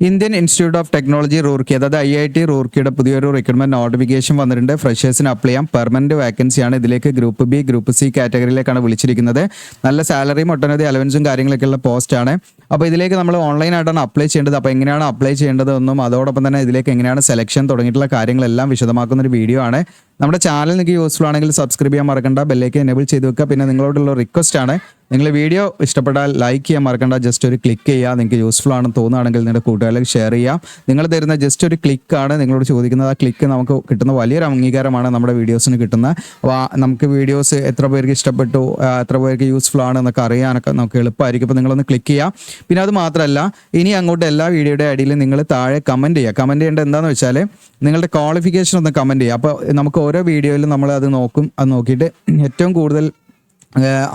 Indian institute of technology Roorkee, അതായത് IIT റൂർക്കിയുടെ പുതിയൊരു recruitment notification വന്നിട്ടുണ്ട്. ഫ്രഷേഴ്സിന് അപ്ലൈ ചെയ്യാം. പെർമനന്റ് വാക്കൻസിയാണ്. ഇതിലേക്ക് ഗ്രൂപ്പ് ബി, ഗ്രൂപ്പ് സി കാറ്റഗറിയിലേക്കാണ് വിളിച്ചിരിക്കുന്നത്. നല്ല സാലറിയും ഒട്ടനവധി അലവൻസും കാര്യങ്ങളൊക്കെയുള്ള പോസ്റ്റാണ്. അപ്പോൾ ഇതിലേക്ക് നമ്മൾ ഓൺലൈനായിട്ടാണ് അപ്ലൈ ചെയ്യേണ്ടത്. അപ്പോൾ എങ്ങനെയാണ് അപ്ലൈ ചെയ്യേണ്ടതെന്നും അതോടൊപ്പം തന്നെ ഇതിലേക്ക് എങ്ങനെയാണ് സെലക്ഷൻ തുടങ്ങിയിട്ടുള്ള കാര്യങ്ങളെല്ലാം വിശദമാക്കുന്ന ഒരു വീഡിയോ ആണ്. നമ്മുടെ ചാനൽ നിങ്ങൾക്ക് യൂസ്ഫുൾ ആണെങ്കിൽ സബ്സ്ക്രൈബ് ചെയ്യാൻ മറക്കണ്ട, ബെല്ലേക്ക് എനേബിൾ ചെയ്ത് വെക്കുക. പിന്നെ നിങ്ങളോടുള്ള റിക്വസ്റ്റ് ആണ്, നിങ്ങൾ വീഡിയോ ഇഷ്ടപ്പെട്ടാൽ ലൈക്ക് ചെയ്യാൻ മറക്കണ്ട, ജസ്റ്റ് ഒരു ക്ലിക്ക് ചെയ്യുക. നിങ്ങൾക്ക് യൂസ്ഫുൾ ആണെന്ന് തോന്നുകയാണെങ്കിൽ നിങ്ങളുടെ കൂട്ടുകാരിലേക്ക് ഷെയർ ചെയ്യാം. നിങ്ങൾ തരുന്ന ജസ്റ്റ് ഒരു ക്ലിക്കാണ് നിങ്ങളോട് ചോദിക്കുന്നത്. ആ ക്ലിക്ക് നമുക്ക് കിട്ടുന്ന വലിയൊരു അംഗീകാരമാണ് നമ്മുടെ വീഡിയോസിന് കിട്ടുന്നത്. അപ്പോൾ നമുക്ക് വീഡിയോസ് എത്ര പേർക്ക് ഇഷ്ടപ്പെട്ടു, എത്ര പേർക്ക് യൂസ്ഫുൾ ആണ് എന്നൊക്കെ അറിയാനൊക്കെ നമുക്ക് എളുപ്പമായിരിക്കും. അപ്പോൾ നിങ്ങളൊന്ന് ക്ലിക്ക് ചെയ്യാം. പിന്നെ അത് മാത്രമല്ല, ഇനി അങ്ങോട്ട് എല്ലാ വീഡിയോയുടെ അടിയിൽ നിങ്ങൾ താഴെ കമൻറ്റ് ചെയ്യുക. കമൻറ്റ് ചെയ്യേണ്ടത് എന്താണെന്ന് വെച്ചാൽ നിങ്ങളുടെ ക്വാളിഫിക്കേഷൻ ഒന്ന് കമൻറ്റ് ചെയ്യുക. അപ്പോൾ നമുക്ക് ഓരോ വീഡിയോയിലും നമ്മൾ അത് നോക്കും. അത് നോക്കിയിട്ട് ഏറ്റവും കൂടുതൽ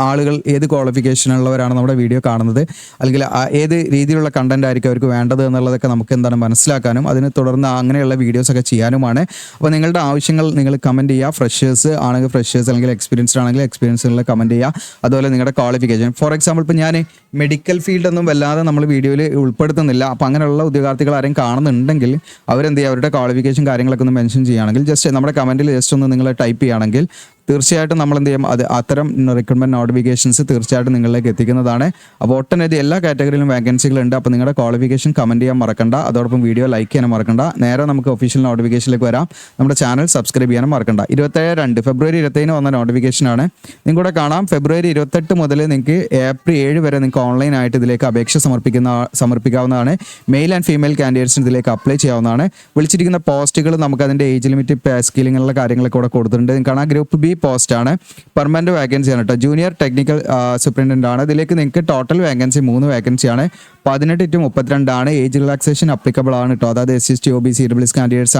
ആളുകൾ ഏത് ക്വാളിഫിക്കേഷനുള്ളവരാണ് നമ്മുടെ വീഡിയോ കാണുന്നത്, അല്ലെങ്കിൽ ഏത് രീതിയിലുള്ള കണ്ടന്റ് ആയിരിക്കും അവർക്ക് വേണ്ടത് എന്നുള്ളതൊക്കെ നമുക്ക് എന്താണ് മനസ്സിലാക്കാനും അതിനെ തുടർന്ന് അങ്ങനെയുള്ള വീഡിയോസൊക്കെ ചെയ്യാനുമാണ്. അപ്പോൾ നിങ്ങളുടെ ആവശ്യങ്ങൾ നിങ്ങൾ കമൻറ്റ് ചെയ്യുക. ഫ്രഷേഴ്സ് ആണെങ്കിൽ ഫ്രഷേഴ്സ്, അല്ലെങ്കിൽ എക്സ്പീരിയൻസ്ഡ് ആണെങ്കിൽ എക്സ്പീരിയൻസുള്ള കമൻറ്റ് ചെയ്യുക. അതുപോലെ നിങ്ങളുടെ ക്വാളിഫിക്കേഷൻ, ഫോർ എക്സാമ്പിൾ ഇപ്പോൾ ഞാൻ മെഡിക്കൽ ഫീൽഡൊന്നും വല്ലാതെ നമ്മൾ വീഡിയോയിൽ ഉൾപ്പെടുത്തുന്നില്ല. അപ്പോൾ അങ്ങനെയുള്ള ഉദ്യോഗാർത്ഥികൾ ആരെയും കാണുന്നുണ്ടെങ്കിൽ അവരെന്ത് ചെയ്യുക, അവരുടെ ക്വാളിഫിക്കേഷൻ കാര്യങ്ങളൊക്കെ ഒന്ന് മെൻഷൻ ചെയ്യുകയാണെങ്കിൽ ജസ്റ്റ് നമ്മുടെ കമൻറ്റിൽ ജസ്റ്റ് ഒന്ന് നിങ്ങൾ ടൈപ്പ് ചെയ്യുകയാണെങ്കിൽ തീർച്ചയായിട്ടും നമ്മൾ എന്ത് ചെയ്യും, അത് അത്തരം റിക്രൂട്ട്മെന്റ് നോട്ടിഫിക്കേഷൻസ് തീർച്ചയായിട്ടും നിങ്ങളിലേക്ക് എത്തിക്കുന്നതാണ്. അപ്പോൾ ഒട്ടനവധി എല്ലാ കാറ്റഗറിയിലും വാക്കൻസികളുണ്ട്. അപ്പോൾ നിങ്ങളുടെ ക്വാളിഫിക്കേഷൻ കമൻറ്റ് ചെയ്യാൻ മറക്കണ്ട. അതോടൊപ്പം വീഡിയോ ലൈക്ക് ചെയ്യാനും മറക്കണ്ട. നേരെ നമുക്ക് ഒഫീഷ്യൽ നോട്ടിഫിക്കേഷനിലേക്ക് വരാം. നമ്മുടെ ചാനൽ സബ്സ്ക്രൈബ് ചെയ്യാനും മറക്കണ്ട. 27 ഫെബ്രുവരി 27 വന്ന നോട്ടിഫിക്കേഷനാണ്. നിങ്ങൾക്കൂടെ കാണാം. ഫെബ്രുവരി 28 മുതൽ നിങ്ങൾക്ക് ഏപ്രിൽ 7 വരെ നിങ്ങൾക്ക് ഓൺലൈനായിട്ട് ഇതിലേക്ക് അപേക്ഷ സമർപ്പിക്കാവുന്നതാണ്. മെയിൽ ആൻഡ് ഫീമെയിൽ കാൻഡിഡേറ്റ്സിന് ഇതിലേക്ക് അപ്ലൈ ചെയ്യാവുന്നതാണ്. വിളിച്ചിരിക്കുന്ന പോസ്റ്റുകൾ നമുക്ക് അതിൻ്റെ ഏജ് ലിമിറ്റ്, സ്കില്ലിങ്ങുള്ള കാര്യങ്ങളൊക്കെ ഇവിടെ കൊടുത്തിട്ടുണ്ട്. നിങ്ങൾക്ക് കാണാം. ഗ്രൂപ്പ് ബി പോസ്റ്റാണ്, പെർമനന്റ് വാക്കൻസി ആണ് കേട്ടോ. ജൂനിയർ ടെക്നിക്കൽ സൂപ്രണ്ടന്റ് ആണ്. ഇതിലേക്ക് നിങ്ങൾക്ക് ടോട്ടൽ വാക്കൻസി 3 വാക്കൻസിയാണ്. 18 to 32 ആണ്. ഏജ് റിലാക്സേഷൻ അപ്ലിക്കബിൾ ആണ് കേട്ടോ. അതായത് SC/ST OBC EWS candidates,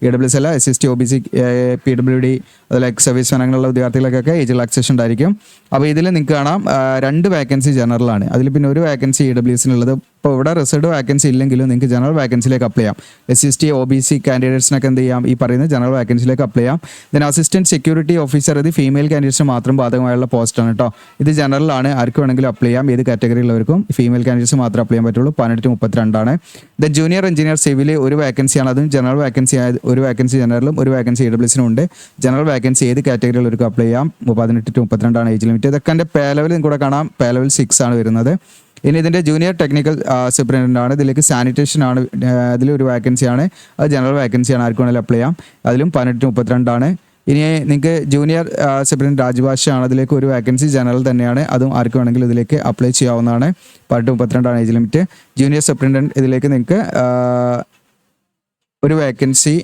EWS അല്ല, SC/ST OBC PWD അതുപോലെ സർവീസ് അങ്ങനെയുള്ള വിദ്യാർത്ഥികൾക്കൊക്കെ ഏജ് റിലാക്സേഷൻ ഉണ്ടായിരിക്കും. അപ്പോൾ ഇതിൽ നിങ്ങൾക്ക് കാണാം 2 വാക്കൻസി ജനറലാണ്. അതിൽ പിന്നെ 1 വാക്കൻസി EWSനുള്ളത്. ഇപ്പോൾ ഇവിടെ റിസർവ്ഡ് വാക്കൻസി ഇല്ലെങ്കിലും നിങ്ങൾക്ക് ജനറൽ വാക്കൻസിയിലേക്ക് അപ്ലൈ ചെയ്യാം. SC/ST OBC കാൻഡിഡേറ്റ്സിനൊക്കെ എന്ത് ചെയ്യാം, ഈ പറയുന്ന ജനറൽ വാക്കൻസിയിലേക്ക് അപ്ലൈ ചെയ്യാം. ദെൻ അസിസ്റ്റന്റ് സെക്യൂരിറ്റി ഓഫീസർ, ഇത് ഫീമെയിൽ കാൻഡിഡേറ്റ്സിന് മാത്രം ബാധകമായുള്ള പോസ്റ്റാണ് കേട്ടോ. ഇത് ജനറലാണ്, ആർക്ക് വേണമെങ്കിലും അപ്ലൈ ചെയ്യാം. ഏത് കാറ്റഗറിയിലുള്ളവർക്കും. ഫീമെയിൽ കാൻഡിഡേറ്റ്സ് മാത്രമേ അപ്ലൈ ചെയ്യാൻ പറ്റുള്ളൂ. 18 to 32 ആണ്. Then junior engineer civil 1 വാക്കൻസിയാണ്. അതും ജനറൽ വാക്കൻസി, 1 വാക്കൻസി ജനറലും 1 വാക്കൻസി EWSനും ഉണ്ട്. ജനറൽ വാക്കൻസി ഏത് കാറ്റഗറിയിലുള്ളവർക്ക് അപ്ലൈ ചെയ്യാം. 18 to 32 ആണ് ഏജ് ലിമിറ്റ്. ഇതൊക്കെ എൻ്റെ പേ ലെവൽ കൂടെ കാണാം. പേ ലെവൽ 6 ആണ് വരുന്നത്. ഇനി ഇതിൻ്റെ ജൂനിയർ ടെക്നിക്കൽ സൂപ്രണ്ടൻ്റ് ആണ്. ഇതിലേക്ക് സാനിറ്റേഷൻ ആണ്. ഇതിൽ 1 വാക്കൻസിയാണ്. അത് ജനറൽ വാക്കൻസിയാണ്, ആർക്ക് വേണമെങ്കിലും അപ്ലൈ ചെയ്യാം. അതിലും 18 to 32 ആണ്. ഇനി നിങ്ങൾക്ക് ജൂനിയർ സൂപ്രണ്ടൻ്റ് രാജ്ഭാഷയാണ്. അതിലേക്ക് 1 വാക്കൻസി ജനറൽ തന്നെയാണ്. അതും ആർക്ക് വേണമെങ്കിലും ഇതിലേക്ക് അപ്ലൈ ചെയ്യാവുന്നതാണ്. 18 to 32 ആണ് ഏജ് ലിമിറ്റ്. ജൂനിയർ സൂപ്രണ്ടൻ്റ് ഇതിലേക്ക് നിങ്ങൾക്ക് 1 വാക്കൻസി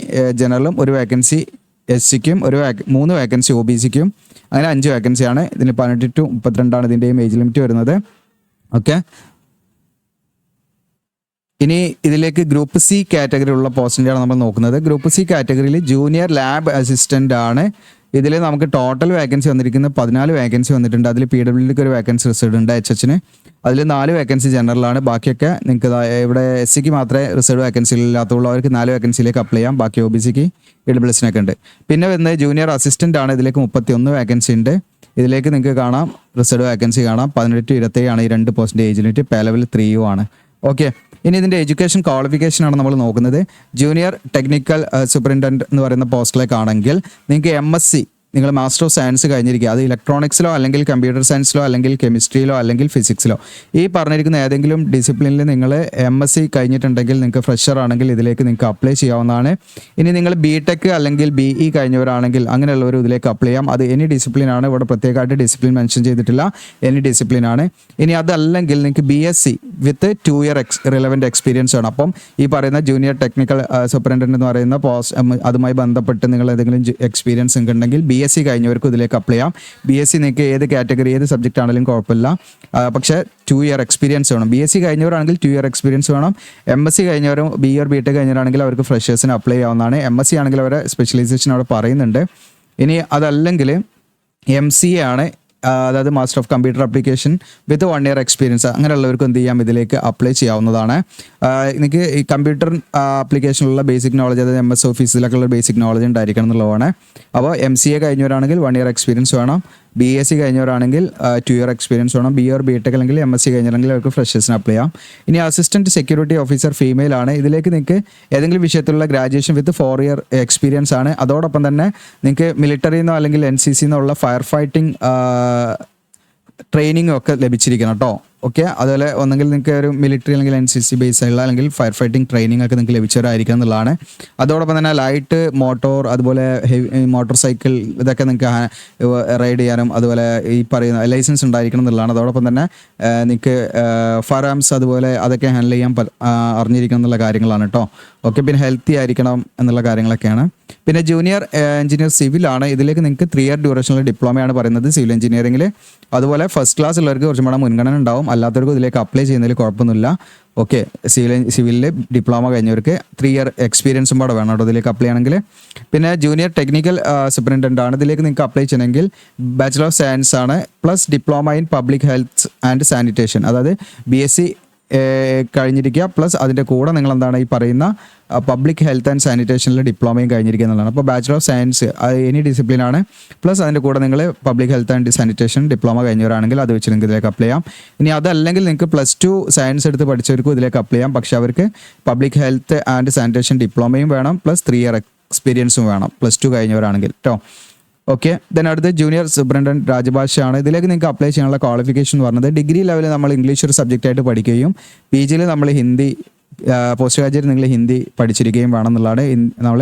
ജനറലും 1 വാക്കൻസി SCക്കും 3 വാക്കൻസി OBCക്കും, അങ്ങനെ 5 വാക്കൻസിയാണ്. ഇതിന് 18 to 32 ആണ് ഇതിൻ്റെയും ഏജ് ലിമിറ്റ് വരുന്നത്. ഓക്കെ. ഇനി ഇതിലേക്ക് ഗ്രൂപ്പ് സി കാറ്റഗറി ഉള്ള പോസ്റ്റിൻ്റെയാണ് നമ്മൾ നോക്കുന്നത്. ഗ്രൂപ്പ് സി കാറ്റഗറിയിൽ ജൂനിയർ ലാബ് അസിസ്റ്റൻ്റ് ആണ്. ഇതിൽ നമുക്ക് ടോട്ടൽ വാക്കൻസി വന്നിരിക്കുന്നത് 14 വാക്കൻസി വന്നിട്ടുണ്ട്. അതിൽ PWDക്ക് 1 വാക്കൻസി റിസർവ്ഡ് ഉണ്ട്. HHന് അതിൽ 4 വാക്കൻസി ജനറലാണ്. ബാക്കിയൊക്കെ നിങ്ങൾക്ക് ഇവിടെ SCക്ക് മാത്രമേ റിസർവ്ഡ് വാക്കൻസി ഇല്ലാത്തുള്ളൂ. അവർക്ക് 4 വാക്കൻസിയിലേക്ക് അപ്ലൈ ചെയ്യാം. ബാക്കി OBCക്ക് EWSനൊക്കെ ഉണ്ട്. പിന്നെ വരുന്നത് ജൂനിയർ അസിസ്റ്റൻ്റ് ആണ്. ഇതിലേക്ക് 31 വാക്കൻസി ഉണ്ട്. ഇതിലേക്ക് നിങ്ങൾക്ക് കാണാം റിസർവ്ഡ് വാക്കൻസി കാണാം. 18 to 27 ആണ് ഈ 2 പോസ്റ്റിൻ്റെ ഏജ് ലിമിറ്റ്. പേ ലെവൽ 3 ആണ്. ഓക്കെ. ഇനി ഇതിൻ്റെ എഡ്യൂക്കേഷൻ ക്വാളിഫിക്കേഷനാണ് നമ്മൾ നോക്കുന്നത്. ജൂനിയർ ടെക്നിക്കൽ സൂപ്രണ്ടൻ്റ് എന്ന് പറയുന്ന പോസ്റ്റിലേക്കാണെങ്കിൽ നിങ്ങൾക്ക് MSc, നിങ്ങൾ മാസ്റ്റർ ഓഫ് സയൻസ് കഴിഞ്ഞിരിക്കുക. അത് ഇലക്ട്രോണിക്സിലോ അല്ലെങ്കിൽ കമ്പ്യൂട്ടർ സയൻസിലോ അല്ലെങ്കിൽ കെമിസ്ട്രിയിലോ അല്ലെങ്കിൽ ഫിസിക്സിലോ, ഈ പറഞ്ഞിരിക്കുന്ന ഏതെങ്കിലും ഡിസിപ്ലിനിൽ നിങ്ങൾ MSc കഴിഞ്ഞിട്ടുണ്ടെങ്കിൽ നിങ്ങൾക്ക് ഫ്രഷർ ആണെങ്കിൽ ഇതിലേക്ക് നിങ്ങൾക്ക് അപ്ലൈ ചെയ്യാവുന്നതാണ്. ഇനി നിങ്ങൾ BTech അല്ലെങ്കിൽ BE കഴിഞ്ഞവരാണെങ്കിൽ അങ്ങനെയുള്ളവർ ഇതിലേക്ക് അപ്ലൈ ചെയ്യാം. അത് എനി ഡിസിപ്ലിനാണ്. ഇവിടെ പ്രത്യേകമായിട്ട് ഡിസിപ്ലിൻ മെൻഷൻ ചെയ്തിട്ടില്ല. എനി ഡിസിപ്ലിനാണ്. ഇനി അതല്ലെങ്കിൽ നിങ്ങൾക്ക് BSc വിത്ത് 2 year റിലവൻറ്റ് എക്സ്പീരിയൻസ് ആണ്. അപ്പം ഈ പറയുന്ന ജൂനിയർ ടെക്നിക്കൽ സൂപ്രണ്ടൻ്റ് എന്ന് പറയുന്ന അതുമായി ബന്ധപ്പെട്ട് നിങ്ങൾ ഏതെങ്കിലും എക്സ്പീരിയൻസ് ഉണ്ടെങ്കിൽ BSc കഴിഞ്ഞവർക്കും ഇതിലേക്ക് അപ്ലൈ ചെയ്യാം. BSc നിങ്ങൾക്ക് ഏത് കാറ്റഗറി, ഏത് സബ്ജക്റ്റ് ആണെങ്കിലും കുഴപ്പമില്ല. പക്ഷേ 2 year എക്സ്പീരിയൻസ് വേണം. BSc കഴിഞ്ഞവരാണെങ്കിൽ 2 year എക്സ്പീരിയൻസ് വേണം. MSc കഴിഞ്ഞവരും BE or BTech കഴിഞ്ഞവരാണെങ്കിൽ അവർക്ക് ഫ്രഷേഴ്സിന് അപ്ലൈ ചെയ്യാവുന്നതാണ്. MSc ആണെങ്കിൽ അവരെ സ്പെഷ്യലൈസേഷൻ അവിടെ പറയുന്നുണ്ട്. ഇനി അതല്ലെങ്കിൽ MCA ആണ്. അതായത് master of computer application with 1 year experience, അങ്ങനെയുള്ളവർക്ക് എന്ത് ചെയ്യാം, ഇതിലേക്ക് അപ്ലൈ ചെയ്യാവുന്നതാണ്. എനിക്ക് ഈ കമ്പ്യൂട്ടർ ആപ്ലിക്കേഷനിലുള്ള ബേസിക് നോളജ്, അതായത് MS ഓഫീസിലൊക്കെ ഉള്ള ബേസിക് നോളജ് ഉണ്ടായിരിക്കണം എന്നുള്ളതാണ്. അപ്പോൾ MCA കഴിഞ്ഞവരാണെങ്കിൽ 1 year എക്സ്പീരിയൻസ് വേണം. BSc കഴിഞ്ഞവരാണെങ്കിൽ 2 ഇയർ എക്സ്പീരിയൻസ് വേണം. BA or BTech അല്ലെങ്കിൽ MSc കഴിഞ്ഞില്ലെങ്കിൽ അവർക്ക് ഫ്രഷേഴ്സിന് അപ്ലൈ ചെയ്യാം. ഇനി അസിസ്റ്റന്റ് സെക്യൂരിറ്റി ഓഫീസർ ഫീമെയിൽ ആണ്. ഇതിലേക്ക് നിങ്ങൾക്ക് ഏതെങ്കിലും വിഷയത്തിലുള്ള ഗ്രാജുവേഷൻ വിത്ത് 4 ഇയർ എക്സ്പീരിയൻസ് ആണ്. അതോടൊപ്പം തന്നെ നിങ്ങൾക്ക് മിലിറ്ററിന്നോ അല്ലെങ്കിൽ NCCന്നോ ഉള്ള ഫയർ ഫൈറ്റിംഗ് ട്രെയിനിങ് ഒക്കെ ലഭിച്ചിരിക്കണം കേട്ടോ. ഓക്കെ, അതുപോലെ ഒന്നെങ്കിൽ നിങ്ങൾക്ക് ഒരു മിലിറ്ററി അല്ലെങ്കിൽ NCC ബേസ് ഉള്ള അല്ലെങ്കിൽ ഫയർ ഫൈറ്റിംഗ് ട്രെയിനിങ് ഒക്കെ നിങ്ങൾക്ക് ലഭിച്ചവരായിരിക്കണം എന്നുള്ളതാണ്. അതോടൊപ്പം തന്നെ ലൈറ്റ് മോട്ടോർ അതുപോലെ മോട്ടോർ സൈക്കിൾ ഇതൊക്കെ നിങ്ങൾക്ക് റൈഡ് ചെയ്യാനും അതുപോലെ ഈ പറയുന്ന ലൈസൻസ് ഉണ്ടായിരിക്കണം എന്നുള്ളതാണ്. അതോടൊപ്പം തന്നെ നിങ്ങൾക്ക് ഫയർ ആംസ് അതുപോലെ അതൊക്കെ ഹാൻഡിൽ ചെയ്യാൻ അറിഞ്ഞിരിക്കണം എന്നുള്ള കാര്യങ്ങളാണ് കേട്ടോ. ഓക്കെ, പിന്നെ ഹെൽത്തി ആയിരിക്കണം എന്നുള്ള കാര്യങ്ങളൊക്കെയാണ്. പിന്നെ ജൂനിയർ എഞ്ചിനീയർ സിവിലാണ്. ഇതിലേക്ക് നിങ്ങൾക്ക് 3 ഇയർ ഡ്യൂറേഷനുള്ള ഡിപ്ലോമയാണ് പറയുന്നത് സിവിൽ എഞ്ചിനീയറിംഗിൽ. അതുപോലെ ഫസ്റ്റ് ക്ലാസ് ഉള്ളവർക്ക് കുറച്ചും കൂടെ മുൻഗണന ഉണ്ടാവും, അല്ലാത്തവർക്ക് ഇതിലേക്ക് അപ്ലൈ ചെയ്യുന്നതിൽ കുഴപ്പമൊന്നുമില്ല. ഓക്കെ, സിവിലിൽ ഡിപ്ലോമ കഴിഞ്ഞവർക്ക് 3 ഇയർ എക്സ്പീരിയൻസും കൂടെ വേണം കേട്ടോ ഇതിലേക്ക് അപ്ലൈ ആണെങ്കിൽ. പിന്നെ ജൂനിയർ ടെക്നിക്കൽ സൂപ്രണ്ടൻ്റ് ആണ്. ഇതിലേക്ക് നിങ്ങൾക്ക് അപ്ലൈ ചെയ്യണമെങ്കിൽ ബാച്ചിലർ ഓഫ് സയൻസ് ആണ് plus diploma in public health and sanitation, അതായത് BSc കഴിഞ്ഞിരിക്കുക പ്ലസ് അതിൻ്റെ കൂടെ നിങ്ങൾ എന്താണ് ഈ പറയുന്ന പബ്ലിക് ഹെൽത്ത് ആൻഡ് സാനിറ്റേഷനിൽ ഡിപ്ലോമയും കഴിഞ്ഞിരിക്കുക എന്നുള്ളതാണ്. അപ്പോൾ ബാച്ചിലർ ഓഫ് സയൻസ് എനി ഡിസിപ്ലിനാണ് പ്ലസ് അതിൻ്റെ കൂടെ നിങ്ങൾ public health and sanitation diploma കഴിഞ്ഞവരാണെങ്കിൽ അത് വെച്ച് നിങ്ങൾക്ക് ഇതിലേക്ക് അപ്ലൈ ചെയ്യാം. ഇനി അതല്ലെങ്കിൽ നിങ്ങൾക്ക് +2 സയൻസ് എടുത്ത് പഠിച്ചവർക്കും ഇതിലേക്ക് അപ്ലൈ ചെയ്യാം. പക്ഷേ അവർക്ക് പബ്ലിക് ഹെൽത്ത് ആൻഡ് സാനിറ്റേഷൻ ഡിപ്ലോമയും വേണം പ്ലസ് 3 ഇയർ എക്സ്പീരിയൻസും വേണം +2 കഴിഞ്ഞവരാണെങ്കിൽ കേട്ടോ. ഓക്കെ, ദെൻ അടുത്ത് ജൂനിയർ സൂപ്രണ്ടൻ്റ് രാജഭാഷയാണ്. ഇതിലേക്ക് നിങ്ങൾക്ക് അപ്ലൈ ചെയ്യാനുള്ള ക്വാളിഫിക്കേഷൻ എന്ന് പറഞ്ഞത് ഡിഗ്രി ലെവലിൽ നമ്മൾ ഇംഗ്ലീഷ് ഒരു സബ്ജക്റ്റായിട്ട് പഠിക്കുകയും PGയിൽ നമ്മൾ ഹിന്ദി പോസ്റ്റ് ഗ്രാജുവേറ്റ് നിങ്ങൾ ഹിന്ദി പഠിച്ചിരിക്കുകയും വേണമെന്നുള്ളതാണ്. നമ്മൾ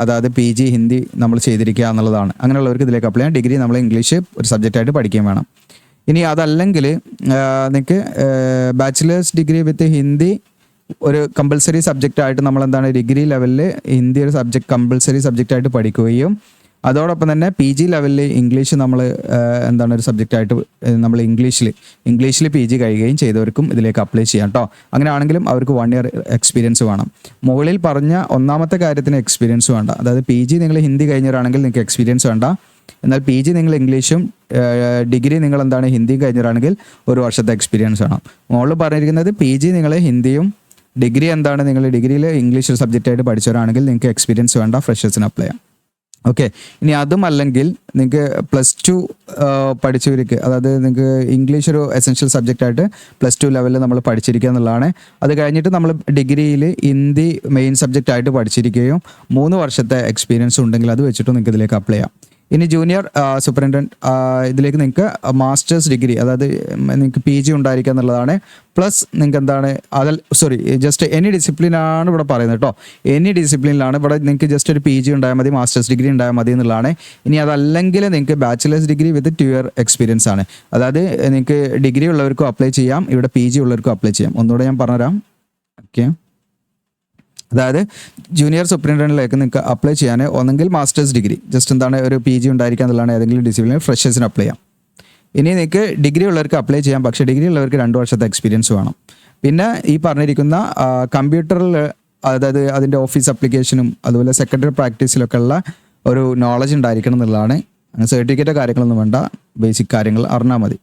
അതായത് PG ഹിന്ദി നമ്മൾ ചെയ്തിരിക്കുക എന്നുള്ളതാണ്. അങ്ങനെയുള്ളവർക്ക് ഇതിലേക്ക് അപ്ലൈ ചെയ്യാം. ഡിഗ്രി നമ്മൾ ഇംഗ്ലീഷ് ഒരു സബ്ജക്റ്റായിട്ട് പഠിക്കുകയും വേണം. ഇനി അതല്ലെങ്കിൽ നിങ്ങൾക്ക് ബാച്ചിലേഴ്സ് ഡിഗ്രി വിത്ത് ഹിന്ദി ഒരു കമ്പൽസറി സബ്ജക്റ്റായിട്ട് നമ്മൾ എന്താണ് ഡിഗ്രി ലെവലിൽ ഹിന്ദി ഒരു കമ്പൽസറി സബ്ജക്റ്റായിട്ട് പഠിക്കുകയും അതോടൊപ്പം തന്നെ PG ലെവലിൽ ഇംഗ്ലീഷ് നമ്മൾ എന്താണ് ഒരു സബ്ജക്റ്റായിട്ട് നമ്മൾ ഇംഗ്ലീഷിൽ PG കഴിയുകയും ചെയ്തവർക്കും ഇതിലേക്ക് അപ്ലൈ ചെയ്യാം കേട്ടോ. അങ്ങനെയാണെങ്കിലും അവർക്ക് 1 ഇയർ എക്സ്പീരിയൻസ് വേണം. മുകളിൽ പറഞ്ഞ ഒന്നാമത്തെ കാര്യത്തിന് എക്സ്പീരിയൻസ് വേണ്ട. അതായത് PG നിങ്ങൾ ഹിന്ദി കഴിഞ്ഞവരാണെങ്കിൽ നിങ്ങൾക്ക് എക്സ്പീരിയൻസ് വേണ്ട. എന്നാൽ PG നിങ്ങൾ ഇംഗ്ലീഷും ഡിഗ്രി നിങ്ങൾ എന്താണ് ഹിന്ദിയും കഴിഞ്ഞവരാണെങ്കിൽ 1 വർഷത്തെ എക്സ്പീരിയൻസ് വേണം. മുകളിൽ പറഞ്ഞിരിക്കുന്നത് PG നിങ്ങൾ ഹിന്ദിയും ഡിഗ്രി എന്താണ് നിങ്ങൾ ഡിഗ്രിയിൽ ഇംഗ്ലീഷ് ഒരു സബ്ജക്റ്റായിട്ട് പഠിച്ചവരാണെങ്കിൽ നിങ്ങൾക്ക് എക്സ്പീരിയൻസ് വേണ്ട, ഫ്രഷേഴ്സിന് അപ്ലൈ ചെയ്യാം. ഓക്കെ, ഇനി അതും അല്ലെങ്കിൽ നിങ്ങൾക്ക് +2 പഠിച്ചവർക്ക്, അതായത് നിങ്ങൾക്ക് ഇംഗ്ലീഷ് ഒരു എസെൻഷ്യൽ സബ്ജക്റ്റായിട്ട് +2 ലെവലിൽ നമ്മൾ പഠിച്ചിരിക്കുക എന്നുള്ളതാണ്. അത് കഴിഞ്ഞിട്ട് നമ്മൾ ഡിഗ്രിയിൽ ഹിന്ദി മെയിൻ സബ്ജക്റ്റായിട്ട് പഠിച്ചിരിക്കുകയും 3 വർഷത്തെ എക്സ്പീരിയൻസ് ഉണ്ടെങ്കിൽ അത് വെച്ചിട്ട് നിങ്ങൾക്ക് ഇതിലേക്ക് അപ്ലൈ ചെയ്യാം. ഇനി ജൂനിയർ സൂപ്രണ്ടൻ്റ് ഇതിലേക്ക് നിങ്ങൾക്ക് മാസ്റ്റേഴ്സ് ഡിഗ്രി, അതായത് നിങ്ങൾക്ക് PG ഉണ്ടായിരിക്കുക എന്നുള്ളതാണ്. പ്ലസ് നിങ്ങൾക്ക് എന്താണ് ജസ്റ്റ് എനി ഡിസിപ്ലിനാണ് ഇവിടെ പറയുന്നത് കേട്ടോ. എനി ഡിസിപ്ലിനിലാണ് ഇവിടെ നിങ്ങൾക്ക് ജസ്റ്റ് ഒരു PG ഉണ്ടായാൽ മതി, മാസ്റ്റേഴ്സ് ഡിഗ്രി ഉണ്ടായാൽ മതി എന്നുള്ളതാണ്. ഇനി അതല്ലെങ്കിൽ നിങ്ങൾക്ക് bachelors degree with 2 year experience ആണ്. അതായത് നിങ്ങൾക്ക് ഡിഗ്രി ഉള്ളവർക്കും അപ്ലൈ ചെയ്യാം, ഇവിടെ PG ഉള്ളവർക്കും അപ്ലൈ ചെയ്യാം. ഒന്നുകൂടെ ഞാൻ പറഞ്ഞുതരാം. ഓക്കെ, അതായത് ജൂനിയർ സൂപ്രണ്ടൻ്റിലേക്ക് നിങ്ങൾക്ക് അപ്ലൈ ചെയ്യാൻ ഒന്നെങ്കിൽ മാസ്റ്റേഴ്സ് ഡിഗ്രി ജസ്റ്റ് എന്താണ് ഒരു PG ഉണ്ടായിരിക്കുക എന്നുള്ളതാണ് ഏതെങ്കിലും ഡിസിപ്ലിനിൽ ഫ്രഷേഴ്സിന് അപ്ലൈ ചെയ്യാം. ഇനി നിങ്ങൾക്ക് ഡിഗ്രി ഉള്ളവർക്ക് അപ്ലൈ ചെയ്യാം, പക്ഷേ ഡിഗ്രി ഉള്ളവർക്ക് 2 വർഷത്തെ എക്സ്പീരിയൻസ് വേണം. പിന്നെ ഈ പറഞ്ഞിരിക്കുന്ന കമ്പ്യൂട്ടറിൽ, അതായത് അതിൻ്റെ ഓഫീസ് അപ്ലിക്കേഷനും അതുപോലെ സെക്രട്ടറി പ്രാക്ടീസിലൊക്കെ ഉള്ള ഒരു നോളജ് ഉണ്ടായിരിക്കണം എന്നുള്ളതാണ്. സർട്ടിഫിക്കറ്റോ കാര്യങ്ങളൊന്നും വേണ്ട, ബേസിക് കാര്യങ്ങൾ അറിഞ്ഞാൽ മതി.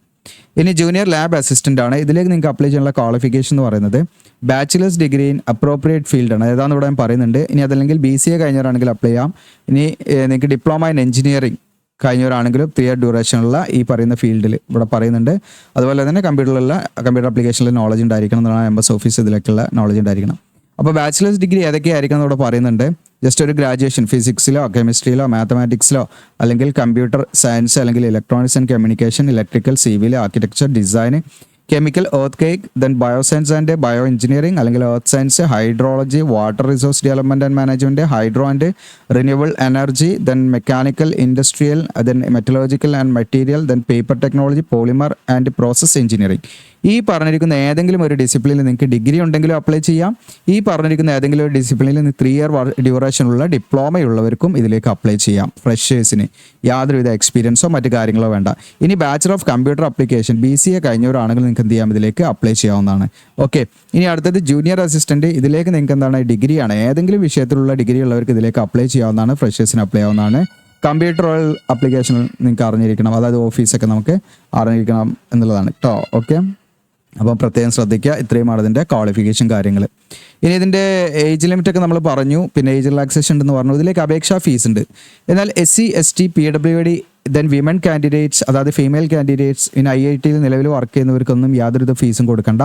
ഇനി ജൂനിയർ ലാബ് അസിസ്റ്റൻ്റ് ആണ്. ഇതിലേക്ക് നിങ്ങൾക്ക് അപ്ലൈ ചെയ്യാനുള്ള ക്വാളിഫിക്കേഷൻ എന്ന് പറയുന്നത് ബാച്ചിലേഴ്സ് ഡിഗ്രി ഇൻ അപ്രോപ്രിയേറ്റ് ഫീൽഡാണ്. ഏതാണെന്ന് ഇവിടെ ഞാൻ പറയുന്നുണ്ട്. ഇനി അതല്ലെങ്കിൽ BCA കഴിഞ്ഞവരാണെങ്കിൽ അപ്ലൈ ചെയ്യാം. ഇനി നിങ്ങൾക്ക് ഡിപ്ലോമ ഇൻ എഞ്ചിനീയറിംഗ് കഴിഞ്ഞവരാണെങ്കിലും 3 ഇയർ ഡ്യൂറേഷനുള്ള ഈ പറയുന്ന ഫീൽഡിൽ ഇവിടെ പറയുന്നുണ്ട്. അതുപോലെ തന്നെ കമ്പ്യൂട്ടർ ആപ്ലിക്കേഷനിൽ നോളജ് ഉണ്ടായിരിക്കണം എന്നാണ് MS ഓഫീസ് ഇതിലേക്കുള്ള നോളജ് ഉണ്ടായിരിക്കണം. അപ്പോൾ ബാച്ചിലേഴ്സ് ഡിഗ്രി ഏതൊക്കെയായിരിക്കും എന്ന് ഇവിടെ പറയുന്നുണ്ട്. ജസ്റ്റ് ഒരു ഗ്രാജുവേഷൻ ഫിസിക്സിലോ കെമിസ്ട്രിയിലോ മാത്തമാറ്റിക്സിലോ അല്ലെങ്കിൽ കമ്പ്യൂട്ടർ സയൻസ് അല്ലെങ്കിൽ electronics and communication, electrical, civil, architecture, design, chemical, earthquake, then bio science and bio engineering അല്ലെങ്കിൽ earth science, hydrology, water resource development and management, hydro and renewable energy, then mechanical, industrial, then metallurgical and material, then paper technology, polymer and process engineering. ഈ പറഞ്ഞിരിക്കുന്ന ഏതെങ്കിലും ഒരു ഡിസിപ്ലിനിൽ നിങ്ങൾക്ക് degree ഉണ്ടെങ്കിലും apply ചെയ്യാം. ഈ പറഞ്ഞിരിക്കുന്ന ഏതെങ്കിലും ഒരു ഡിസിപ്ലിനിൽ 3 ഇയർ ഡ്യൂറേഷനുള്ള ഡിപ്ലോമയുള്ളവർക്കും ഇതിലേക്ക് അപ്ലൈ ചെയ്യാം. ഫ്രഷേഴ്സിന് യാതൊരുവിധ എക്സ്പീരിയൻസോ മറ്റു കാര്യങ്ങളോ വേണ്ട. ഇനി bachelor of computer application BCA കഴിഞ്ഞവരാണെങ്കിൽ നിങ്ങൾക്ക് എന്ത് ചെയ്യാം, ഇതിലേക്ക് അപ്ലൈ ചെയ്യാവുന്നതാണ്. ഓക്കെ, ഇനി അടുത്തത് ജൂനിയർ അസിസ്റ്റൻറ്റ്. ഇതിലേക്ക് നിങ്ങൾക്ക് എന്താണ് ഡിഗ്രിയാണ്, ഏതെങ്കിലും വിഷയത്തിലുള്ള ഡിഗ്രി ഉള്ളവർക്ക് ഇതിലേക്ക് അപ്ലൈ ചെയ്യാവുന്നതാണ്, ഫ്രഷേഴ്സിന് അപ്ലൈ ആവുന്നതാണ്. കമ്പ്യൂട്ടർ നിങ്ങൾക്ക് അറിഞ്ഞിരിക്കണം, അതായത് ഓഫീസൊക്കെ നമുക്ക് അറിഞ്ഞിരിക്കണം എന്നുള്ളതാണ് കേട്ടോ. ഓക്കെ, അപ്പം പ്രത്യേകം ശ്രദ്ധിക്കുക. ഇത്രയുമാണ് അതിൻ്റെ ക്വാളിഫിക്കേഷൻ കാര്യങ്ങൾ. ഇനി ഇതിൻ്റെ ഏജ് ലിമിറ്റ് ഒക്കെ നമ്മൾ പറഞ്ഞു, പിന്നെ ഏജ് റിലാക്സേഷൻ ഉണ്ടെന്ന് പറഞ്ഞു. ഇതിലേക്ക് അപേക്ഷാ ഫീസ് ഉണ്ട്. എന്നാൽ SC ST PWD then women candidates, അതായത് ഫീമെയിൽ കാൻഡിഡേറ്റ്സ് പിന്നെ IIT നിലവിൽ വർക്ക് ചെയ്യുന്നവർക്കൊന്നും യാതൊരു ഫീസും കൊടുക്കണ്ട,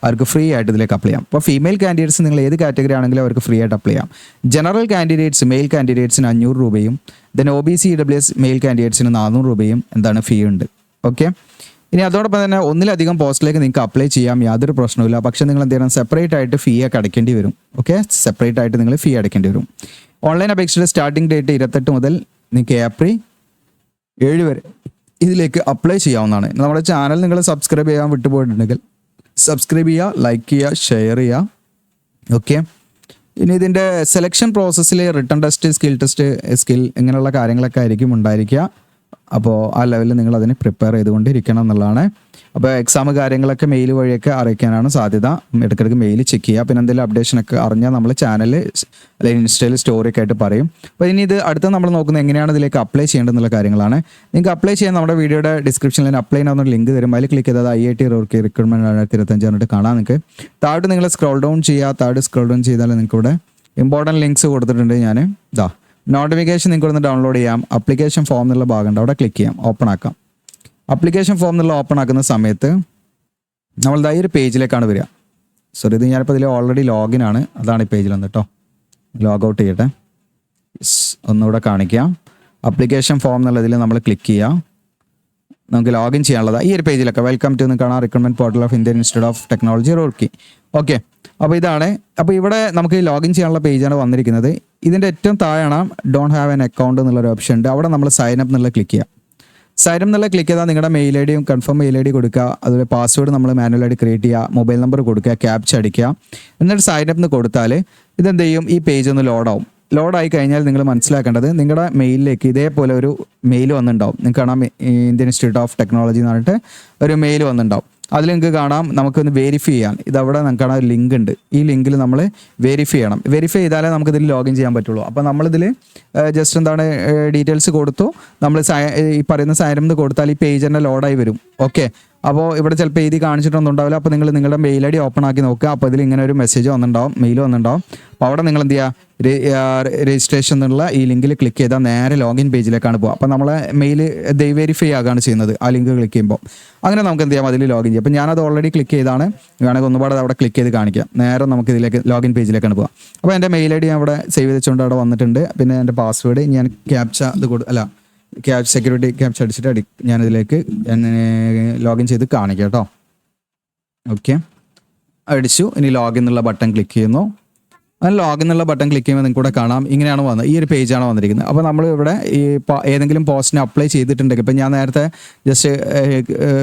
അവർക്ക് ഫ്രീ ആയിട്ട് ഇതിലേക്ക് അപ്ലൈ ചെയ്യാം. അപ്പോൾ ഫീമെയിൽ കാൻഡിഡേറ്റ്സ് നിങ്ങൾ ഏത് കാറ്റഗറി ആണെങ്കിലും അവർക്ക് ഫ്രീ ആയിട്ട് അപ്ലൈ ചെയ്യാം. ജനറൽ കാൻഡിഡേറ്റ്സ് മെയിൽ കാൻഡിഡേറ്റ്സിന് 500 രൂപയും ദെൻ OBC EWS മെയിൽ കാൻഡിഡേറ്റ്സിന് 400 രൂപയും എന്താണ് ഫീ ഉണ്ട്. ഓക്കെ, ഇനി അതോടൊപ്പം തന്നെ ഒന്നിലധികം പോസ്റ്റിലേക്ക് നിങ്ങൾക്ക് അപ്ലൈ ചെയ്യാം, യാതൊരു പ്രശ്നവുമില്ല. പക്ഷേ നിങ്ങൾ എന്ത് ചെയ്യണം, സെപ്പറേറ്റ് ആയിട്ട് ഫീ ഒക്കെ അടയ്ക്കേണ്ടി വരും. ഓക്കെ, സെപ്പറേറ്റ് ആയിട്ട് നിങ്ങൾ ഫീ അടയ്ക്കേണ്ടി വരും. ഓൺലൈൻ അപേക്ഷയുടെ സ്റ്റാർട്ടിംഗ് ഡേറ്റ് 28 മുതൽ നിങ്ങൾക്ക് ഏപ്രിൽ 7 വരെ ഇതിലേക്ക് അപ്ലൈ ചെയ്യാവുന്നതാണ്. നമ്മുടെ ചാനൽ നിങ്ങൾ സബ്സ്ക്രൈബ് ചെയ്യാൻ വിട്ടുപോയിട്ടുണ്ടെങ്കിൽ സബ്സ്ക്രൈബ് ചെയ്യുക, ലൈക്ക് ചെയ്യുക, ഷെയർ ചെയ്യുക. ഓക്കെ, ഇനി ഇതിൻ്റെ സെലക്ഷൻ പ്രോസസ്സിൽ റിട്ടൺ ടെസ്റ്റ്, സ്കിൽ ഇങ്ങനെയുള്ള കാര്യങ്ങളൊക്കെ ആയിരിക്കും ഉണ്ടായിരിക്കുക. അപ്പോൾ ആ ലെവലിൽ നിങ്ങൾ അതിന് പ്രിപ്പയർ ചെയ്തുകൊണ്ടിരിക്കണം എന്നുള്ളതാണ്. അപ്പോൾ എക്സാം കാര്യങ്ങളൊക്കെ മെയിൽ വഴിയൊക്കെ അറിയിക്കാനാണ് സാധ്യത. ഇടയ്ക്കിടയ്ക്ക് മെയിൽ ചെക്ക് ചെയ്യുക. പിന്നെ എന്തെങ്കിലും അപ്ഡേഷനൊക്കെ അറിഞ്ഞാൽ നമ്മൾ ചാനലിൽ അല്ലെങ്കിൽ ഇൻസ്റ്റയിൽ സ്റ്റോറിയൊക്കെ ആയിട്ട് പറയും. അപ്പോൾ ഇനി ഇത് അടുത്ത നമ്മൾ നോക്കുന്നത് എങ്ങനെയാണ് ഇതിലേക്ക് അപ്ലൈ ചെയ്യേണ്ടതെന്നുള്ള കാര്യങ്ങളാണ്. നിങ്ങൾക്ക് അപ്ലൈ ചെയ്യാൻ നമ്മുടെ വീഡിയോയുടെ ഡിസ്ക്രിപ്ഷനിൽ അപ്ലൈ ചെയ്യുന്ന ലിങ്ക് തരും. അതിൽ ക്ലിക്ക് ചെയ്താൽ IIT റൂർക്കി റിക്രൂട്ട്മെൻറ്റ് 2025 പറഞ്ഞിട്ട് കാണാം. നിങ്ങൾക്ക് താഴോട്ട് നിങ്ങൾ സ്ക്രോൾ ഡൗൺ ചെയ്താൽ നിങ്ങൾക്ക് ഇവിടെ ഇമ്പോർട്ടൻറ്റ് ലിങ്ക്സ് കൊടുത്തിട്ടുണ്ട്. ഞാൻ ഇതാ നോട്ടിഫിക്കേഷൻ നിങ്ങൾക്ക് ഒന്ന് ഡൗൺലോഡ് ചെയ്യാം. അപ്ലിക്കേഷൻ ഫോം എന്നുള്ള ഭാഗമുണ്ട്, അവിടെ ക്ലിക്ക് ചെയ്യാം, ഓപ്പൺ ആക്കാം. അപ്ലിക്കേഷൻ ഫോം എന്നുള്ള ഓപ്പൺ ആക്കുന്ന സമയത്ത് നമ്മൾ ഈ ഒരു പേജിലേക്കാണ് വരിക. സോറി, ഇത് ഞാനിപ്പോൾ ഇതിൽ ഓൾറെഡി ലോഗിൻ ആണ്, അതാണ് ഈ പേജിൽ വന്നിട്ടോ. ലോഗ് ഔട്ട് ചെയ്യട്ടെ, ഒന്നുകൂടെ കാണിക്കാം. അപ്ലിക്കേഷൻ ഫോം എന്നുള്ളതിൽ നമ്മൾ ക്ലിക്ക് ചെയ്യാം. നമുക്ക് ലോഗിൻ ചെയ്യാനുള്ളത് ഈ ഒരു പേജിലൊക്കെ വെൽക്കം ടു എന്ന് കാണാം, recruitment portal of Indian institute of technology Roorkee. Okay, അപ്പോൾ ഇതാണ്. അപ്പോൾ ഇവിടെ നമുക്ക് ലോഗിൻ ചെയ്യാനുള്ള പേജാണ് വന്നിരിക്കുന്നത്. ഇതിൻ്റെ ഏറ്റവും താഴെയാണ് ഡോണ്ട് ഹാവ് ആൻ അക്കൗണ്ട് എന്നുള്ളൊരു ഓപ്ഷൻ ഉണ്ട്. അവിടെ നമ്മൾ സൈൻ അപ്പ് എന്നുള്ള ക്ലിക്ക് ചെയ്യാം. സൈൻ അപ്പ് എന്നുള്ള ക്ലിക്ക് ചെയ്താൽ നിങ്ങളുടെ mail ID confirm mail ID കൊടുക്കുക, അതുപോലെ പാസ്വേഡ് നമ്മൾ മാനുവലായിട്ട് ക്രിയേറ്റ് ചെയ്യുക, മൊബൈൽ നമ്പർ കൊടുക്കുക, ക്യാപ്ച അടിക്കുക, എന്നിട്ട് സൈൻ അപ്പ് എന്ന് കൊടുത്താൽ ഇതെന്ത് ചെയ്യും, ഈ പേജ് ഒന്ന് ലോഡാവും. ലോഡായി കഴിഞ്ഞാൽ നിങ്ങൾ മനസ്സിലാക്കേണ്ടത് നിങ്ങളുടെ മെയിലിലേക്ക് ഇതേപോലെ ഒരു മെയിൽ വന്നിട്ടുണ്ടാവും. നിങ്ങൾക്ക് കാണാം ഇന്ത്യൻ ഇൻസ്റ്റിറ്റ്യൂട്ട് ഓഫ് ടെക്നോളജി എന്ന് പറഞ്ഞിട്ട് ഒരു മെയിൽ വന്നിട്ടുണ്ടാവും. അതിൽ നിങ്ങൾക്ക് കാണാം നമുക്കൊന്ന് വെരിഫൈ ചെയ്യാൻ. ഇതവിടെ നമുക്ക് കാണാൻ ഒരു ലിങ്ക് ഉണ്ട്. ഈ ലിങ്കിൽ നമ്മൾ വെരിഫൈ ചെയ്യണം. വെരിഫൈ ചെയ്താലേ നമുക്കിതിൽ ലോഗിൻ ചെയ്യാൻ പറ്റുള്ളൂ. അപ്പോൾ നമ്മളിതിൽ ജസ്റ്റ് എന്താണ് ഡീറ്റെയിൽസ് കൊടുത്തു, നമ്മൾ ഈ പറയുന്ന സൈൻ എന്ന് കൊടുത്താൽ ഈ പേജ് തന്നെ ലോഡായി വരും. ഓക്കെ, അപ്പോൾ ഇവിടെ ചിലപ്പോൾ എഴുതി കാണിച്ചിട്ടൊന്നും ഉണ്ടാവില്ല. അപ്പോൾ നിങ്ങൾ നിങ്ങളുടെ മെയിൽ ID ഓപ്പൺ ആക്കി നോക്കുക. അപ്പോൾ ഇതിൽ ഇങ്ങനെ ഒരു മെസ്സേജ് വന്നിട്ടുണ്ടാവും, മെയിൽ വന്നിട്ടുണ്ടാവും. അപ്പോൾ അവിടെ നിങ്ങൾ എന്ത് ചെയ്യുക, രജിസ്ട്രേഷൻ എന്നുള്ള ഈ ലിങ്കിൽ ക്ലിക്ക് ചെയ്താൽ നേരെ ലോഗിൻ പേജിലേക്കാണ് പോകുക. അപ്പോൾ നമ്മളെ മെയിൽ വെരിഫൈ ആകുകയാണ് ചെയ്യുന്നത് ആ ലിങ്ക് ക്ലിക്ക് ചെയ്യുമ്പോൾ. അങ്ങനെ നമുക്ക് എന്ത് ചെയ്യാം, അതിൽ ലോഗിൻ ചെയ്യാം. അപ്പോൾ ഞാനത് ഓൾറെഡി ക്ലിക്ക് ചെയ്താണ്, വേണമെങ്കിൽ ഒന്നുപാടെ അവിടെ ക്ലിക്ക് ചെയ്ത് കാണിക്കാം. നേരെ നമുക്ക് ഇതിലേക്ക് ലോഗിൻ പേജിലേക്കാണ് പോകുക. അപ്പോൾ എൻ്റെ മെയിൽ ID ഞാൻ അവിടെ സേവ് ചെയ്തുകൊണ്ട് അവിടെ വന്നിട്ടുണ്ട്. പിന്നെ എൻ്റെ പാസ്വേഡ് ഞാൻ ക്യാപ്ച സെക്യൂരിറ്റി ക്യാപ്ച അടിച്ചിട്ട് ഞാനിതിലേക്ക് ലോഗിൻ ചെയ്ത് കാണിക്കാം കേട്ടോ. ഓക്കെ, അടിച്ചു. ഇനി ലോഗിൻ എന്നുള്ള ബട്ടൺ ക്ലിക്ക് ചെയ്യുന്നു. അങ്ങനെ ലോഗിൻ എന്നുള്ള ബട്ടൺ ക്ലിക്ക് ചെയ്യുമ്പോൾ നിങ്ങൾക്ക് കൂടെ കാണാം ഇങ്ങനെയാണ് വന്നത്, ഈ ഒരു പേജാണ് വന്നിരിക്കുന്നത്. അപ്പോൾ നമ്മൾ ഇവിടെ ഈ ഏതെങ്കിലും പോസ്റ്റിന് അപ്ലൈ ചെയ്തിട്ടുണ്ടെങ്കിൽ, ഇപ്പം ഞാൻ നേരത്തെ ജസ്റ്റ്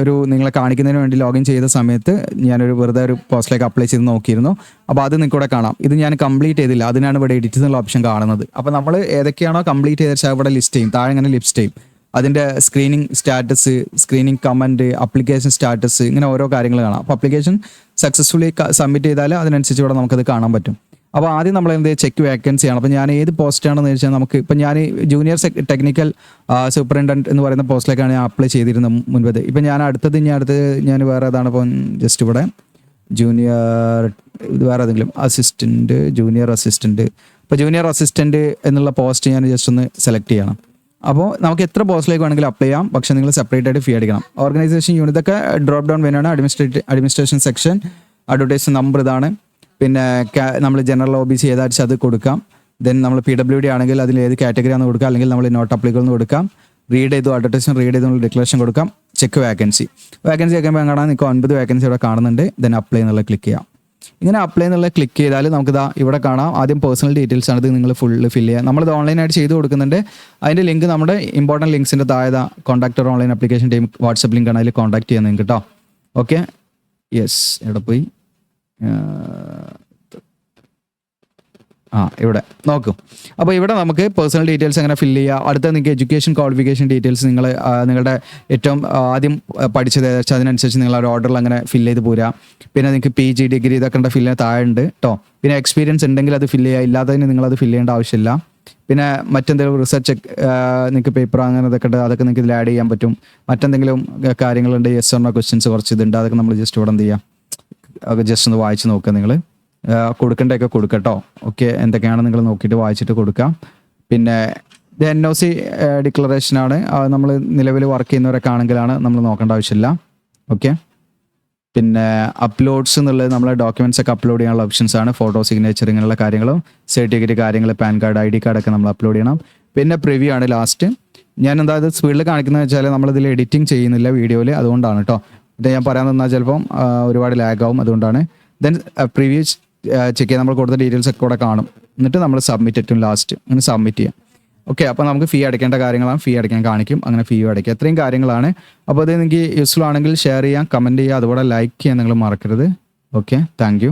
ഒരു നിങ്ങളെ കാണിക്കുന്നതിന് വേണ്ടി ലോഗിൻ ചെയ്ത സമയത്ത് ഞാനൊരു വെറുതെ ഒരു പോസ്റ്റിലേക്ക് അപ്ലൈ ചെയ്ത് നോക്കിയിരുന്നു. അപ്പോൾ അത് നിങ്ങൾക്ക് കൂടെ കാണാം. ഇത് ഞാൻ കംപ്ലീറ്റ് ചെയ്തില്ല, അതിനാണ് ഇവിടെ എഡിറ്റ് എന്നുള്ള ഓപ്ഷൻ കാണുന്നത്. അപ്പോൾ നമ്മൾ ഏതൊക്കെയാണോ കംപ്ലീറ്റ് ചെയ്ത വെച്ചാൽ ഇവിടെ ലിസ്റ്റ് ചെയ്യും, താഴെ ഇങ്ങനെ ലിസ്റ്റ് ചെയ്യും. അതിൻ്റെ screening status, screening comment, application status, ഇങ്ങനെ ഓരോ കാര്യങ്ങൾ കാണാം. അപ്പോൾ അപ്ലിക്കേഷൻ സക്സസ്ഫുള്ളി സബ്മിറ്റ് ചെയ്താൽ അതിനനുസരിച്ച് ഇവിടെ നമുക്കത് കാണാൻ പറ്റും. അപ്പോൾ ആദ്യം നമ്മൾ എന്ത് ചെക്ക് വേക്കൻസി ആണ്. അപ്പോൾ ഞാൻ ഏത് പോസ്റ്റാണെന്ന് വെച്ചാൽ നമുക്ക് ഇപ്പം ഞാൻ ജൂനിയർ ടെക്നിക്കൽ സൂപ്രണ്ടൻറ്റ് എന്ന് പറയുന്ന പോസ്റ്റിലേക്കാണ് ഞാൻ അപ്ലൈ ചെയ്തിരുന്നത് മുൻപത്. ഇപ്പം ഞാൻ അടുത്തത് ഞാൻ വേറെ ഏതാണ് ഇപ്പം ജസ്റ്റ് ഇവിടെ ജൂനിയർ, ഇത് വേറെ ഏതെങ്കിലും അസിസ്റ്റൻറ്റ്, ജൂനിയർ അസിസ്റ്റൻറ്റ്. ഇപ്പോൾ ജൂനിയർ അസിസ്റ്റൻറ്റ് എന്നുള്ള പോസ്റ്റ് ഞാൻ ജസ്റ്റ് ഒന്ന് സെലക്ട് ചെയ്യണം. അപ്പോൾ നമുക്ക് എത്ര പോസ്റ്റിലേക്ക് വേണമെങ്കിലും അപ്ലൈ ചെയ്യാം, പക്ഷേ നിങ്ങൾ സെപ്പറേറ്റ് ആയിട്ട് ഫീ അടിക്കണം. ഓർഗനൈസേഷൻ യൂണിറ്റ് ഇതൊക്കെ ഡ്രോപ്പ് ഡൗൺ വേനാണ്. അഡ്മിനിസ്ട്രേഷൻ സെക്ഷൻ, അഡ്വർടൈസ് നമ്പർ ഇതാണ്. പിന്നെ നമ്മൾ ജനറൽ OBC ഏതാഴ്ച അത് കൊടുക്കാം. ദെൻ നമ്മൾ PWD ആണെങ്കിൽ അതിൽ ഏത് കാറ്റഗറി ആണെന്ന് കൊടുക്കാം, അല്ലെങ്കിൽ നമ്മൾ നോട്ട് അപ്ലിക്കബിൾ എന്ന് കൊടുക്കാം. റീഡ് ചെയ്തു അഡ്വർടൈസ്മെന്റ് റീഡ് ചെയ്തു ഡിക്ലറേഷൻ കൊടുക്കാം. ചെക്ക് വേക്കൻസി വെക്കുമ്പോൾ കാണാൻ നിങ്ങൾക്ക് 9 വേക്കൻസി ഇവിടെ കാണുന്നുണ്ട്. ദെൻ അപ്ലൈ എന്നുള്ള ക്ലിക്ക് ചെയ്യാം. ഇങ്ങനെ അപ്ലൈ എന്നുള്ള ക്ലിക്ക് ചെയ്താൽ നമുക്കിതാ ഇവിടെ കാണാം. ആദ്യം പേഴ്സണൽ ഡീറ്റെയിൽസ് ആണ്, ഇത് നിങ്ങൾ ഫുള്ള് ഫില്ല് ചെയ്യുക. നമ്മളിത് ഓൺലൈനായിട്ട് ചെയ്ത് കൊടുക്കുന്നുണ്ട്. അതിൻ്റെ ലിങ്ക് നമ്മുടെ ഇമ്പോർട്ടൻറ്റ് ലിങ്ക്സിൻ്റെ താഴെ contact online application team WhatsApp link ആണ്, അതിൽ കോൺടാക്ട് ചെയ്യാൻ നിങ്ങൾക്ക് കേട്ടോ. ഓക്കെ, യെസ്, ഇവിടെ പോയി ഇവിടെ നോക്കും. അപ്പോൾ ഇവിടെ നമുക്ക് പേഴ്സണൽ ഡീറ്റെയിൽസ് എങ്ങനെ ഫില്ല് ചെയ്യുക. അടുത്ത നിങ്ങൾക്ക് എഡ്യൂക്കേഷൻ ക്വാളിഫിക്കേഷൻ ഡീറ്റെയിൽസ് നിങ്ങൾ നിങ്ങളുടെ ഏറ്റവും ആദ്യം പഠിച്ചത് ഏതാച്ചാൽ അതിനനുസരിച്ച് നിങ്ങൾ ഒരു ഓർഡറിൽ അങ്ങനെ ഫില്ല് ചെയ്ത് പോരുക. പിന്നെ നിങ്ങൾക്ക് PG ഡിഗ്രി ഇതൊക്കെ ഉണ്ട്, ഫില്ല് ചെയ്യാൻ താഴെ ഉണ്ട് കേട്ടോ. പിന്നെ എക്സ്പീരിയൻസ് ഉണ്ടെങ്കിൽ അത് ഫില്ല് ചെയ്യുക, ഇല്ലാത്തതിന് നിങ്ങളത് ഫില്ല് ചെയ്യേണ്ട ആവശ്യമില്ല. പിന്നെ മറ്റെന്തെങ്കിലും റിസർച്ച് നിങ്ങൾക്ക് പേപ്പർ അങ്ങനെ ഇതൊക്കെ ഉണ്ട്, അതൊക്കെ നിങ്ങൾക്ക് ഇതിൽ ആഡ് ചെയ്യാൻ പറ്റും. മറ്റെന്തെങ്കിലും കാര്യങ്ങളുണ്ട്, യെസ് ഓർ നോ ക്വസ്റ്റ്യൻസ് കുറച്ച് ഇതുണ്ട്, അതൊക്കെ നമ്മൾ ജസ്റ്റ് ഇവിടെ എന്ത് ചെയ്യുക, ജസ്റ്റ് ഒന്ന് വായിച്ച് നോക്കുക നിങ്ങൾ. കൊടുക്കേണ്ടതൊക്കെ കൊടുക്കട്ടോ. ഓക്കെ, എന്തൊക്കെയാണ് നിങ്ങൾ നോക്കിയിട്ട് വായിച്ചിട്ട് കൊടുക്കാം. പിന്നെ ഇത് NOC ഡിക്ലറേഷനാണ്. നമ്മൾ നിലവിൽ വർക്ക് ചെയ്യുന്നവരൊക്കെ ആണെങ്കിലാണ് നമ്മൾ നോക്കേണ്ട ആവശ്യമില്ല. ഓക്കെ, പിന്നെ അപ്ലോഡ്സ് എന്നുള്ളത് നമ്മളെ ഡോക്യുമെൻറ്റ്സ് ഒക്കെ അപ്ലോഡ് ചെയ്യാനുള്ള ഓപ്ഷൻസ് ആണ്. ഫോട്ടോ, സിഗ്നേച്ചർ, ഇങ്ങനെയുള്ള കാര്യങ്ങളും സർട്ടിഫിക്കറ്റ് കാര്യങ്ങൾ, പാൻ കാർഡ്, ID കാർഡൊക്കെ നമ്മൾ അപ്ലോഡ് ചെയ്യണം. പിന്നെ പ്രിവ്യൂ ആണ് ലാസ്റ്റ്. ഞാൻ എന്താ ഇത് സ്പീഡിൽ കാണിക്കുന്നത് വെച്ചാൽ നമ്മളിതിൽ എഡിറ്റിംഗ് ചെയ്യുന്നില്ല വീഡിയോയിൽ, അതുകൊണ്ടാണ് കേട്ടോ. ഇത് ഞാൻ പറയാൻ തന്നാൽ ചിലപ്പം ഒരുപാട് ലാഗ് ആവും, അതുകൊണ്ടാണ്. ദെൻ പ്രിവ്യൂ ചെക്ക് ചെയ്യാൻ നമ്മൾ കൊടുത്ത ഡീറ്റെയിൽസ് ഒക്കെ കൂടെ കാണും. എന്നിട്ട് നമ്മൾ സബ്മിറ്റ് ഏറ്റവും ലാസ്റ്റ് അങ്ങനെ സബ്മിറ്റ് ചെയ്യാം. ഓക്കെ, അപ്പോൾ നമുക്ക് ഫീ അടയ്ക്കേണ്ട കാര്യങ്ങളാണ്. ഫീ അടയ്ക്കാൻ കാണിക്കും, അങ്ങനെ ഫീ അടയ്ക്കുക. ഇത്രയും കാര്യങ്ങളാണ്. അപ്പോൾ അത് നിങ്ങൾക്ക് യൂസ്ഫുൾ ആണെങ്കിൽ ഷെയർ ചെയ്യാം, കമൻറ്റ് ചെയ്യുക, അതുപോലെ ലൈക്ക് ചെയ്യാൻ നിങ്ങൾ മറക്കരുത്. Okay, thank you.